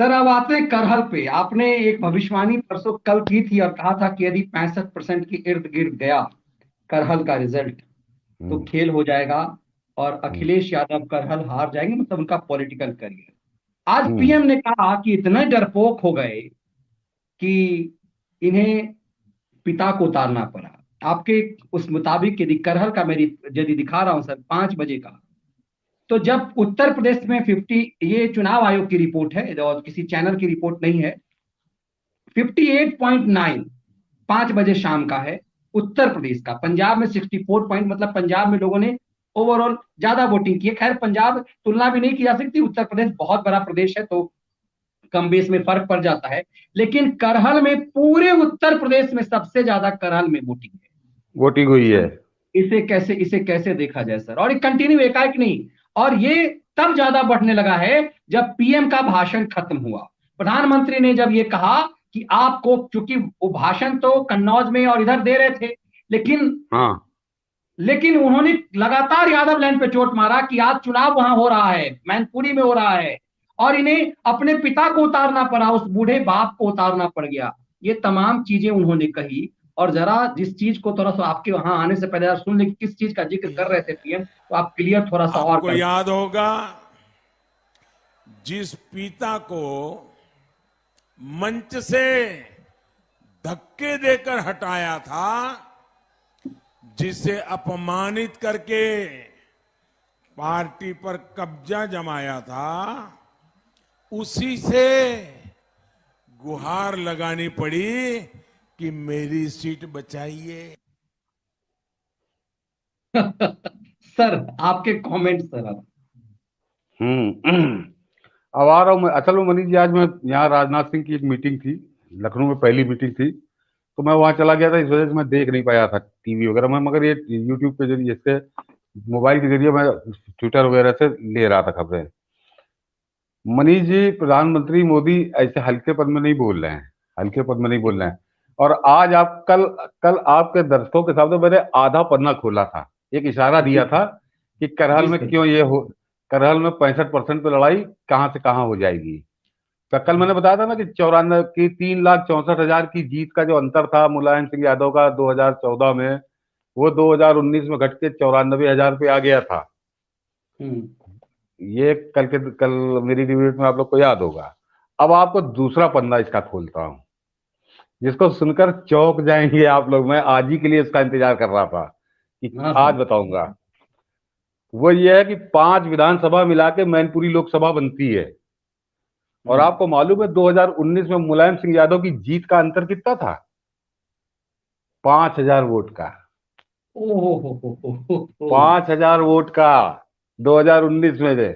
Sir अब आते हैं करहल पे। आपने एक भविष्यवाणी परसों कल की थी और कहा था कि यदि 65% के इर्द गिर्द गया करहल का रिजल्ट तो हम्म। खेल हो जाएगा और हम्म। अखिलेश यादव करहल हार जाएंगे, मतलब उनका पॉलिटिकल करियर। आज हम्म। पीएम ने कहा कि इतने डरपोक हो गए कि इन्हें पिता को उतारना पड़ा। आपके उस मुताबिक यदि करहल का मेरी यदि दिखा रहा हूं सर 5 बजे का, तो जब उत्तर प्रदेश में 50, ये चुनाव आयोग की रिपोर्ट है और किसी चैनल की रिपोर्ट नहीं है, 58.9 5 बजे शाम का है उत्तर प्रदेश का। पंजाब में 64 पॉइंट, मतलब पंजाब में लोगों ने ओवरऑल ज्यादा वोटिंग की है। खैर पंजाब तुलना भी नहीं की जा सकती, उत्तर प्रदेश बहुत बड़ा प्रदेश है तो कम बेस में फर्क पड़ जाता है। लेकिन करहल में पूरे उत्तर प्रदेश में सबसे ज्यादा करहल में वोटिंग है। वोटिंग हुई है। सर इसे कैसे देखा जाए सर? और ये कंटिन्यू एकाएक नहीं, और ये तब ज्यादा बढ़ने लगा है जब पीएम का भाषण खत्म हुआ। प्रधानमंत्री ने जब ये कहा कि आपको, चूंकि वो भाषण तो कन्नौज में और इधर दे रहे थे, लेकिन हाँ। लेकिन उन्होंने लगातार यादव लैंड पे चोट मारा कि आज चुनाव वहां हो रहा है, मैनपुरी में हो रहा है, और इन्हें अपने पिता को उतारना पड़ा, उस बूढ़े बाप को उतारना पड़ गया। ये तमाम चीजें उन्होंने कही। और जरा जिस चीज को थोड़ा सा आपके वहां आने से पहले सुन ले कि किस चीज का जिक्र कर रहे थे पीएम, तो आप क्लियर थोड़ा सा और आपको कर दें। याद होगा, जिस पिता को मंच से धक्के देकर हटाया था, जिसे अपमानित करके पार्टी पर कब्जा जमाया था, उसी से गुहार लगानी पड़ी कि मेरी सीट बचाइए। सर आपके कमेंट सर अब। हम्म। अब आ रहा हूँ मैं। असल में मनीष जी, आज मैं यहाँ राजनाथ सिंह की एक मीटिंग थी, लखनऊ में पहली मीटिंग थी, तो मैं वहाँ चला गया था। इस वजह से मैं देख नहीं पाया था टीवी वगैरह में, मगर ये यूट्यूब के जरिए, इससे मोबाइल के जरिए मैं ट्विटर वगैरह से ले रहा था खबरें। मनीष जी, प्रधानमंत्री मोदी ऐसे हल्के पद में नहीं बोल रहे हैं, हल्के पद में नहीं बोल रहे हैं। और आज आप कल कल आपके दर्शकों के सामने मैंने आधा पन्ना खोला था, एक इशारा जी दिया था कि करहल जी में सर। क्यों ये हो, करहल में 65% पे लड़ाई कहाँ से कहाँ हो जाएगी। तो कल मैंने बताया था ना कि 94 की 3,64,000 की जीत का जो अंतर था मुलायम सिंह यादव का 2014 में, वो 2019 में घट के 94,000 पे आ गया था। हम्म। ये कल मेरी डिबेट में आप लोग को याद होगा। अब आपको दूसरा पन्ना इसका खोलता हूँ, जिसको सुनकर चौंक जाएंगे आप लोग। मैं आज ही के लिए इसका इंतजार कर रहा था कि हाँ आज हाँ। बताऊंगा। वो ये है कि 5 विधानसभा मिला के मैनपुरी लोकसभा बनती है। और हम्म। आपको मालूम है 2019 में मुलायम सिंह यादव की जीत का अंतर कितना था? 5,000 वोट का। ओहो हो। 5,000 वोट का 2019 में से।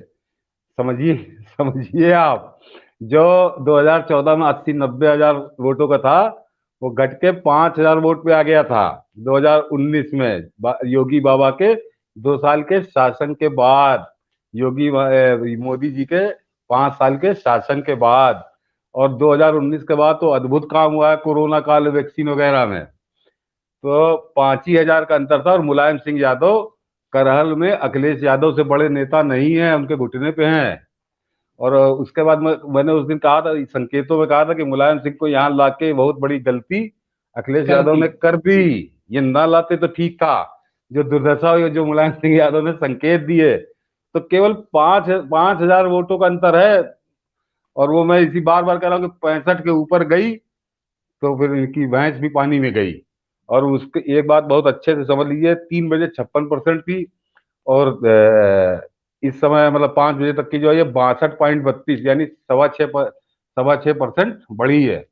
समझिए, समझिए आप। जो 2014 में 80-90 हजार वोटों का था, वो घट के 5,000 वोट पे आ गया था 2019 में, योगी बाबा के 2 साल के शासन के बाद, मोदी जी के 5 साल के शासन के बाद। और 2019 के बाद तो अद्भुत काम हुआ है कोरोना काल, वैक्सीन वगैरह में। तो 5 ही हजार का अंतर था। और मुलायम सिंह यादव करहल में अखिलेश यादव से बड़े नेता नहीं है, उनके घुटने पे हैं। और उसके बाद मैंने उस दिन कहा था, संकेतों में कहा था कि मुलायम सिंह को यहाँ लाके बहुत बड़ी गलती अखिलेश यादव करती। ने कर दी। ये ना लाते तो ठीक था। जो दुर्दशा हुई, जो मुलायम सिंह यादव ने संकेत दिए, तो केवल 5,000 वोटों का अंतर है। और वो मैं इसी बार बार कह रहा हूँ कि 65 के ऊपर गई तो फिर इनकी भैंस भी पानी में गई। और उसके एक बात बहुत अच्छे से समझ लीजिए, 3 बजे 56% थी, और इस समय मतलब 5 बजे तक की जो है ये 62.32, यानी 6.25% बढ़ी है।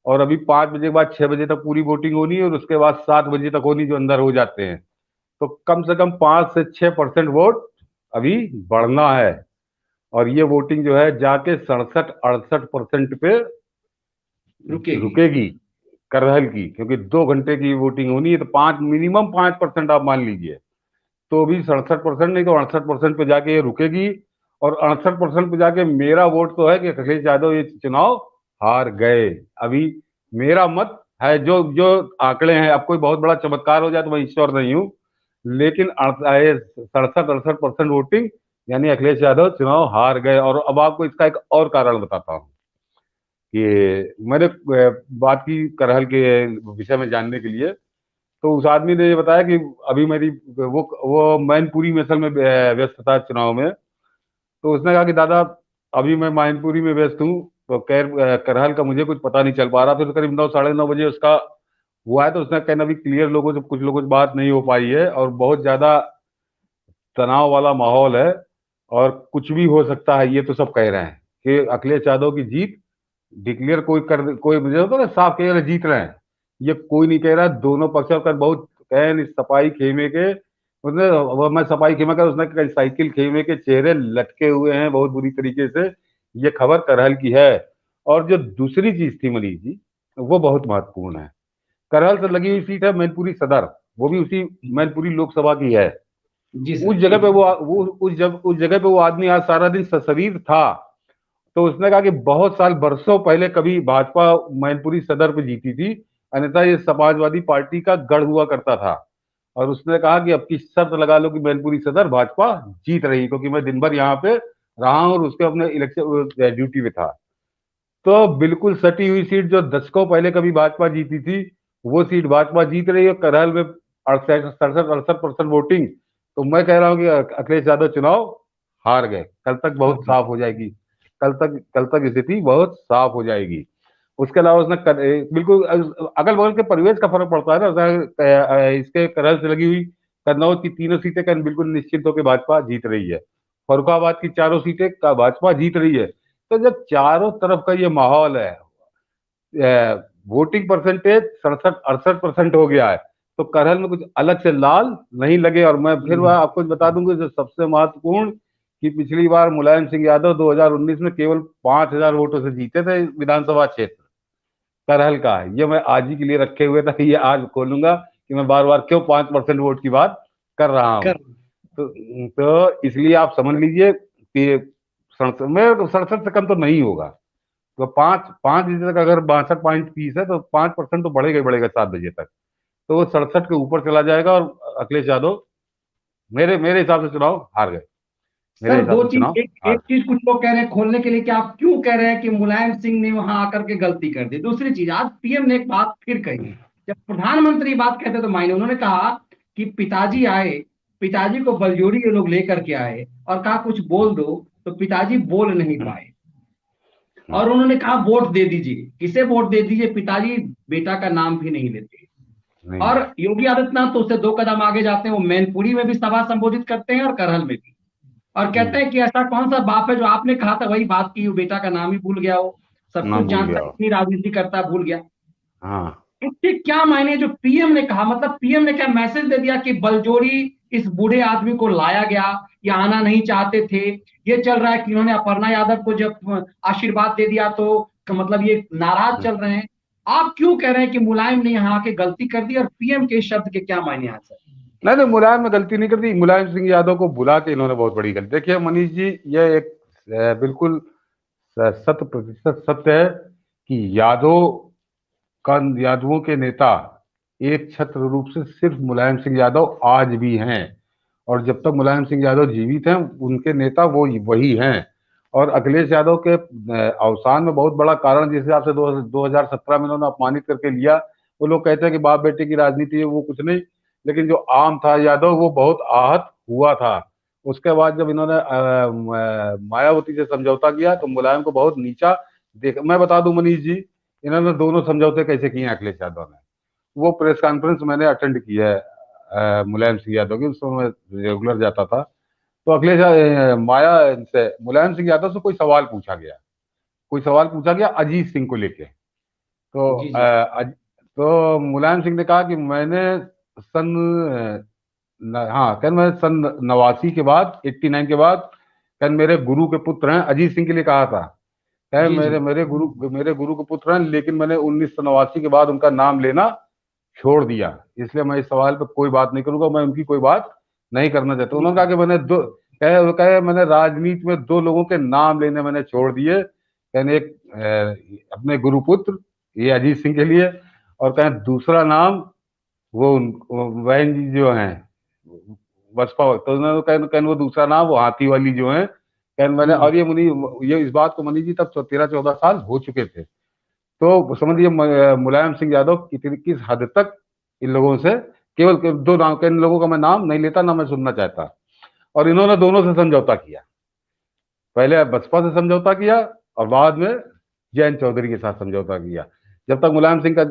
और अभी 5 बजे के बाद 6 बजे तक पूरी वोटिंग होनी है, और उसके बाद 7 बजे तक होनी, जो अंदर हो जाते हैं। तो कम से कम 5 से 6% वोट अभी बढ़ना है। और ये वोटिंग जो है जाके 67-68% पे रुकेगी। रुकेगी करहल की, क्योंकि 2 घंटे की वोटिंग होनी है, तो पांच, मिनिमम 5% आप मान लीजिए। तो भी 67% नहीं तो 68% पे जाके ये रुकेगी। और 68% पे जाके मेरा वोट तो है कि अखिलेश यादव ये चुनाव हार गए। अभी मेरा मत है, जो जो आंकड़े हैं, अब कोई बहुत बड़ा चमत्कार हो जाए तो मैं ईश्वर नहीं हूँ, लेकिन 67-68% वोटिंग, यानी अखिलेश यादव चुनाव हार गए। और अब आपको इसका एक और कारण बताता हूँ। कि मैंने बात की करहल के विषय में जानने के लिए, तो उस आदमी ने ये बताया कि अभी मेरी वो मैनपुरी में असल में व्यस्त था चुनाव में। तो उसने कहा कि दादा अभी मैं मैनपुरी में व्यस्त हूँ, तो करहल का मुझे कुछ पता नहीं चल पा रहा। फिर करीब 9 साढ़े 9 बजे उसका हुआ है, तो उसने कहना अभी क्लियर लोगों से कुछ लोगों से बात नहीं हो पाई है और बहुत ज्यादा तनाव वाला माहौल है और कुछ भी हो सकता है, ये तो सब कह रहे हैं कि अखिलेश यादव की जीत डिक्लेयर कोई मुझे होता है ना, साफ कह रहे जीत रहे हैं, ये कोई नहीं कह रहा। दोनों पक्ष का बहुत कहन सपाई खेमे के उसने, वो मैं सपाई खेमे का, उसने कई साइकिल खेमे के चेहरे लटके हुए हैं बहुत बुरी तरीके से, ये खबर करहल की है। और जो दूसरी चीज थी मनीष जी, वो बहुत महत्वपूर्ण है। करहल से लगी हुई सीट है मैनपुरी सदर, वो भी उसी मैनपुरी लोकसभा की है। जी उस सर। जगह पे वो उस जगह पे वो आदमी आज सारा दिन सशरीर था। तो उसने कहा कि बहुत साल बरसों पहले कभी भाजपा मैनपुरी सदर पे जीती थी, अन्यथा ये समाजवादी पार्टी का गढ़ हुआ करता था। और उसने कहा कि अब की शर्त लगा लो कि मैनपुरी सदर भाजपा जीत रही, क्योंकि मैं दिन भर यहाँ पे रहा हूं और उसके अपने इलेक्शन ड्यूटी पे था। तो बिल्कुल सटी हुई सीट जो दशकों पहले कभी भाजपा जीती थी, वो सीट भाजपा जीत रही है। करहल में 67-68% वोटिंग। तो मैं कह रहा हूँ कि अखिलेश यादव चुनाव हार गए, कल तक बहुत साफ हो जाएगी। कल तक स्थिति बहुत साफ हो जाएगी। उसके अलावा उसने बिल्कुल अगल बगल के परिवेश का फर्क पड़ता है ना। इसके करहल से लगी हुई कन्नौज की तीनों सीटें का बिल्कुल निश्चित होकर भाजपा जीत रही है। फरुखाबाद की चारों सीटें का भाजपा जीत रही है। तो जब चारों तरफ का ये माहौल है, वोटिंग परसेंटेज 67-68% हो गया है, तो करहल में कुछ अलग से लाल नहीं लगे। और मैं फिर वह आपको बता दूंगा जो सबसे महत्वपूर्ण, कि पिछली बार मुलायम सिंह यादव 2019 में केवल 5,000 वोटों से जीते थे विधानसभा क्षेत्र। करहल का है ये, मैं आज ही के लिए रखे हुए था, ये आज खोलूंगा कि मैं बार बार क्यों 5% वोट की बात कर रहा हूँ। कर तो इसलिए आप समझ लीजिए कि 67 से कम तो नहीं होगा। तो 5 बजे तक अगर 62.30 है, तो 5% तो बढ़ेगा ही बढ़ेगा 7 बजे तक। तो वो 67 के ऊपर चला जाएगा और अखिलेश यादव मेरे मेरे हिसाब से चुनाव हार गए। मेरे सर हिसाब दो से चीज, चुनाव एक हार एक चीज कुछ लोग कह रहे हैं खोलने के लिए कि आप क्यों कह रहे हैं कि मुलायम सिंह ने वहां आकर के गलती कर दी। दूसरी चीज, आज पीएम ने एक बात फिर कही। जब प्रधानमंत्री बात कहते तो मायने, उन्होंने कहा कि पिताजी आए, पिताजी को बलजोड़ी ये लोग लेकर के आए और कहा कुछ बोल दो, तो पिताजी बोल नहीं पाए। और उन्होंने कहा वोट दे दीजिए। किसे वोट दे दीजिए? पिताजी बेटा का नाम भी नहीं लेते। नहीं और लेते। योगी आदित्यनाथ तो उससे 2 कदम आगे जाते हैं, वो मैनपुरी में भी सभा संबोधित करते हैं और करहल में भी। और कहते हम्म, हैं कि ऐसा कौन सा बाप है जो आपने कहा था वही बात की, वो बेटा का नाम ही भूल गया हो, सब कुछ नाम भूल जानता गया है, हो। इतनी राजनीति करता है, भूल गया। हाँ। इसके क्या मायने जो पीएम ने कहा? मतलब पीएम ने क्या मैसेज दे दिया कि बलजोरी इस बूढ़े आदमी को लाया गया, ये आना नहीं चाहते थे? ये चल रहा है कि इन्होंने अपर्णा यादव को जब आशीर्वाद दे दिया तो मतलब ये नाराज चल रहे हैं। आप क्यों कह रहे हैं कि मुलायम ने यहाँ आके गलती कर दी, और पीएम के शब्द के क्या मायने हैं सर? नहीं नहीं, मुलायम ने गलती नहीं कर दी। मुलायम सिंह यादव को बुला के इन्होंने बहुत बड़ी गलती। देखिए मनीष जी, ये एक बिल्कुल 100% सत्य है कि यादवों के नेता एक छत्र रूप से सिर्फ मुलायम सिंह यादव आज भी हैं। और जब तक मुलायम सिंह यादव जीवित हैं, उनके नेता वो वही हैं। और अखिलेश यादव के अवसान में बहुत बड़ा कारण जिस हिसाब से 2017 में उन्होंने अपमानित करके लिया, वो लोग कहते हैं कि बाप बेटे की राजनीति है, वो कुछ नहीं। लेकिन जो आम था यादव, वो बहुत आहत हुआ था। उसके बाद जब इन्होंने मायावती से समझौता किया, तो मुलायम को बहुत नीचा देख। मैं बता दूं मनीष जी, इन्होंने दोनों समझौते कैसे किए हैं अखिलेश यादव ने। वो प्रेस कॉन्फ्रेंस मैंने अटेंड की है मुलायम सिंह यादव की, उस समय मैं रेगुलर जाता था। तो माया से मुलायम सिंह यादव से कोई सवाल पूछा गया, अजीत सिंह को लेके। तो जी जी। तो मुलायम सिंह ने कहा कि मैंने सन हाँ, कहन मैं सन 89 के बाद, 89 के बाद, कहन मेरे गुरु के पुत्र हैं, अजीत सिंह के लिए कहा था। कह जी जी। मेरे गुरु के पुत्र हैं, लेकिन मैंने 1989 के बाद उनका नाम लेना छोड़ दिया, इसलिए मैं इस सवाल पे कोई बात नहीं करूंगा, मैं उनकी कोई बात नहीं करना चाहता। उन्होंने कहा कि मैंने राजनीति में 2 लोगों के नाम लेने मैंने छोड़ दिए। कहने एक अपने गुरुपुत्र, ये अजीत सिंह के लिए, और कहें दूसरा नाम वो बहन जी जो हैं बसपा, तो उन्होंने कहने वो दूसरा नाम वो हाथी वाली जो है। कहने मैंने, और ये इस बात को मनी जी तब 13-14 साल हो चुके थे। तो समझिए मुलायम सिंह यादव किस हद तक इन लोगों से, दो नाम के इन लोगों का मैं नाम नहीं लेता, ना मैं सुनना चाहता, और इन्होंने दोनों से समझौता किया। पहले बसपा से समझौता किया और बाद में जयंत चौधरी के साथ समझौता किया। जब तक मुलायम सिंह का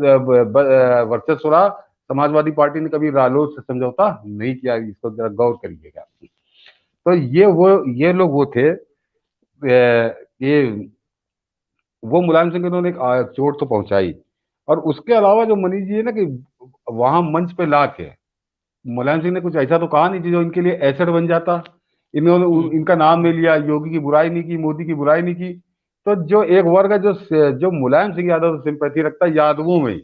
वर्चस्व रहा, समाजवादी पार्टी ने कभी रालोद से समझौता नहीं किया। इसको जरा गौर करिएगा। तो ये लोग वो थे, ये वो मुलायम सिंह को इन्होंने एक चोट तो पहुंचाई। और उसके अलावा जो मनीष जी है ना, कि वहां मंच पे ला के मुलायम सिंह ने कुछ ऐसा तो कहा नहीं कि जो इनके लिए एसेट बन जाता। इन्होंने इनका नाम नहीं लिया, योगी की बुराई नहीं की, मोदी की बुराई नहीं की। तो जो एक वर्ग है जो मुलायम सिंह यादव से सिंपैथी रखता है यादवों में,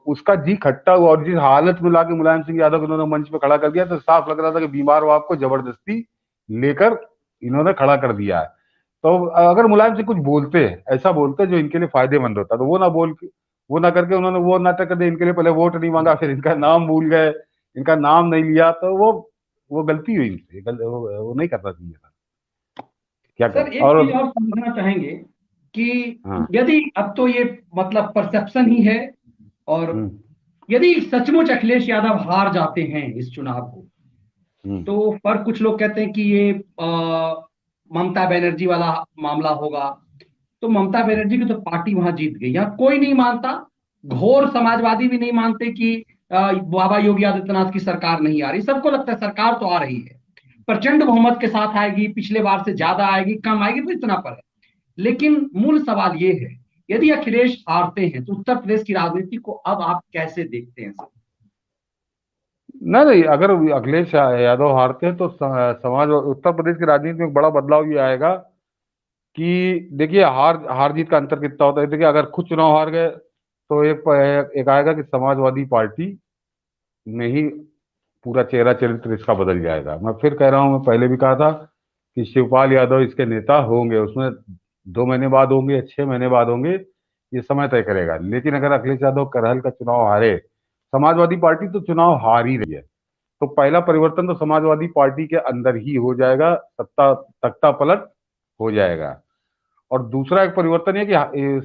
उसका जी खट्टा हुआ। और जिस हालत में लाके मुलायम सिंह यादव को इन्होंने मंच पे खड़ा कर दिया, तो साफ लग रहा था कि बीमार बाप को जबरदस्ती लेकर इन्होंने खड़ा कर दिया है। तो अगर मुलायम सिंह कुछ बोलते, ऐसा बोलते जो इनके लिए फायदेमंद होता, तो वो ना करके उन्होंने वो नाटक कर दिया। इनके लिए पहले वोट नहीं मांगा, फिर इनका नाम भूल गए, इनका नाम नहीं लिया। तो वो गलती हुई इनसे, वो नहीं करना चाहिए था। क्या सर कर एक और चीज और समझना चाहेंगे कि हाँ। यदि अब तो ये मतलब परसेप्शन ही है, और हम्म। यदि सचमुच अखिलेश यादव हार जाते हैं इस चुनाव को, हम्म। तो पर कुछ लोग कहते हैं कि ये ममता बनर्जी वाला मामला होगा। तो ममता बनर्जी की तो पार्टी वहां जीत गई, यहाँ कोई नहीं मानता। घोर समाजवादी भी नहीं मानते कि बाबा योगी आदित्यनाथ की सरकार नहीं आ रही। सबको लगता है सरकार तो आ रही है, प्रचंड बहुमत के साथ आएगी, पिछले बार से ज्यादा आएगी, कम आएगी, तो इतना पर है। लेकिन मूल सवाल ये है, यदि अखिलेश हारते हैं तो उत्तर प्रदेश की राजनीति को अब आप कैसे देखते हैं सर? नहीं नहीं, अगर अखिलेश यादव हारते हैं तो समाज और उत्तर प्रदेश की राजनीति में एक बड़ा बदलाव ये आएगा कि देखिए, हार हार जीत का अंतर कितना होता है। देखिए, अगर खुद चुनाव हार गए तो एक आएगा कि समाजवादी पार्टी में ही पूरा चेहरा चरित्र इसका बदल जाएगा। मैं फिर कह रहा हूं, मैं पहले भी कहा था कि शिवपाल यादव इसके नेता होंगे, उसमें 2 महीने बाद होंगे या 6 महीने बाद होंगे, ये समय तय करेगा। लेकिन अगर अखिलेश यादव करहल का चुनाव हारे, समाजवादी पार्टी तो चुनाव हार ही रही है, तो पहला परिवर्तन तो समाजवादी पार्टी के अंदर ही हो जाएगा, सत्ता तख्ता पलट हो जाएगा। और दूसरा एक परिवर्तन है कि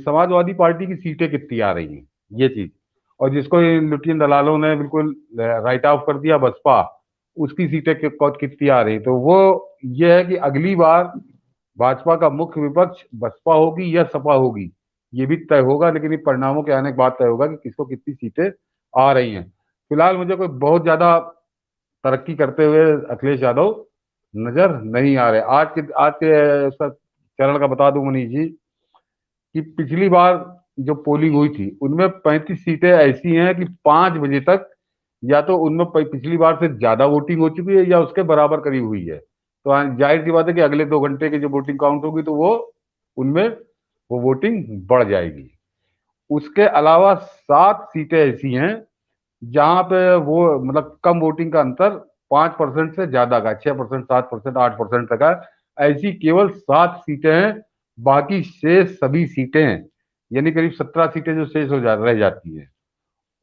समाजवादी पार्टी की सीटें कितनी आ रही हैं, ये चीज। और जिसको इन लुटियन दलालों ने बिल्कुल राइट ऑफ कर दिया, बसपा, उसकी सीटें कितनी आ रही। तो वो ये है कि अगली बार भाजपा का मुख्य विपक्ष बसपा होगी या सपा होगी, ये भी तय होगा। लेकिन इन परिणामों के आने के बाद तय होगा कि किसको कितनी सीटें आ रही हैं। फिलहाल मुझे कोई बहुत ज्यादा तरक्की करते हुए अखिलेश यादव नजर नहीं आ रहे। आज के चरण का बता दूं मनीष जी, कि पिछली बार जो पोलिंग हुई थी उनमें 35 सीटें ऐसी हैं कि 5 बजे तक या तो उनमें पिछली बार से ज्यादा वोटिंग हो चुकी है या उसके बराबर करीब हुई है। तो जाहिर सी बात है कि अगले 2 घंटे की जो वोटिंग काउंट होगी तो वो उनमें वो वोटिंग बढ़ जाएगी। उसके अलावा 7 सीटें ऐसी हैं जहां पे वो मतलब कम वोटिंग का अंतर 5% से ज्यादा का, 6%, 7%, 8% तक है। ऐसी केवल 7 सीटें हैं। बाकी शेष सभी सीटें, यानी करीब 17 सीटें जो शेष रह जाती हैं,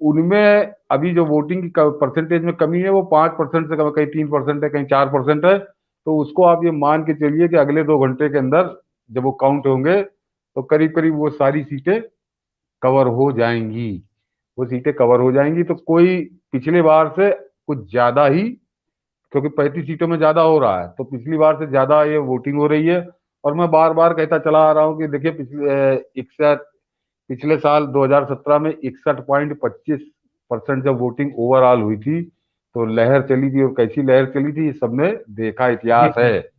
उनमें अभी जो वोटिंग की परसेंटेज में कमी है वो 5% से कम, कहीं 3% है, कहीं 4% है। तो उसको आप ये मान के चलिए कि अगले 2 घंटे के अंदर जब वो काउंट होंगे तो करीब करीब वो सारी सीटें कवर हो जाएंगी। वो सीटें कवर हो जाएंगी तो कोई पिछले बार से कुछ ज्यादा ही, क्योंकि 35 सीटों में ज्यादा हो रहा है तो पिछली बार से ज्यादा ये वोटिंग हो रही है। और मैं बार बार कहता चला आ रहा हूँ कि देखिए, पिछले साल 2017 में 61.25% जब वोटिंग ओवरऑल हुई थी तो लहर चली थी, और कैसी लहर चली थी ये सबने देखा, इतिहास है।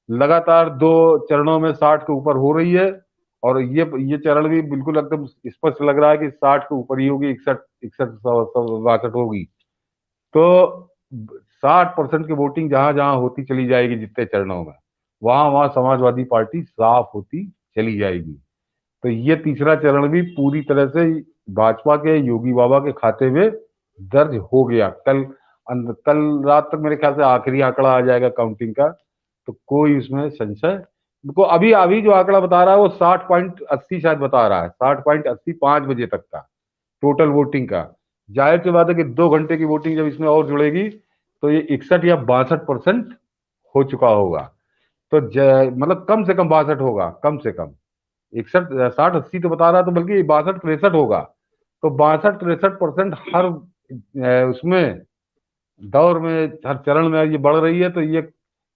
लगातार 2 चरणों में 60 के ऊपर हो रही है। और ये चरण भी बिल्कुल एकदम स्पष्ट लग रहा है कि 60 के ऊपर ही होगी, 61, 61, 62 होगी। तो 60% की वोटिंग जहां जहां होती चली जाएगी जितने चरणों में, वहां वहां समाजवादी पार्टी साफ होती चली जाएगी। तो ये तीसरा चरण भी पूरी तरह से भाजपा के योगी बाबा के खाते में दर्ज हो गया। कल रात तक मेरे ख्याल से आखिरी आंकड़ा आ जाएगा काउंटिंग का, तो कोई उसमें संशय को अभी अभी जो आंकड़ा बता रहा है वो 60.80 शायद बता रहा है, 60.80 5 बजे तक का टोटल वोटिंग का। जाहिर सी बात है कि 2 घंटे की वोटिंग जब इसमें और जुड़ेगी तो ये 61 या 62% हो चुका होगा। तो मतलब कम से कम 62 होगा, कम से कम। 61 60 80 तो बता रहा, तो बल्कि 62 63 होगा। तो 62 63% हर उसमें दौर में, हर चरण में ये बढ़ रही है। तो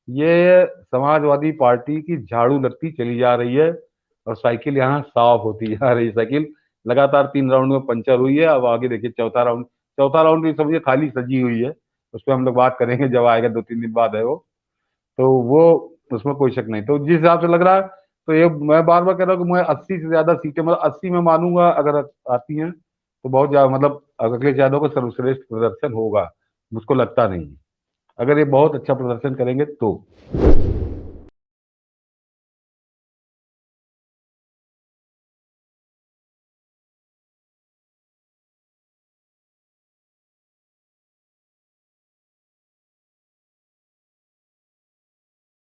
ये समाजवादी पार्टी की झाड़ू लगती चली जा रही है और साइकिल यहाँ साफ होती जा रही है। साइकिल लगातार 3 राउंड में पंचर हुई है। अब आगे देखिए चौथा राउंड भी समझिए खाली सजी हुई है। उस पर हम लोग बात करेंगे जब आएगा, 2 3 दिन बाद है वो। तो वो उसमें कोई शक नहीं। तो जिस हिसाब से लग रहा है, तो ये मैं बार बार कह रहा हूँ कि मैं 80 से ज्यादा सीटें, मतलब 80 में मानूंगा अगर आती हैं तो बहुत ज्यादा, मतलब अखिलेश यादव का सर्वश्रेष्ठ प्रदर्शन होगा। मुझको लगता नहीं है, अगर ये बहुत अच्छा प्रदर्शन करेंगे तो।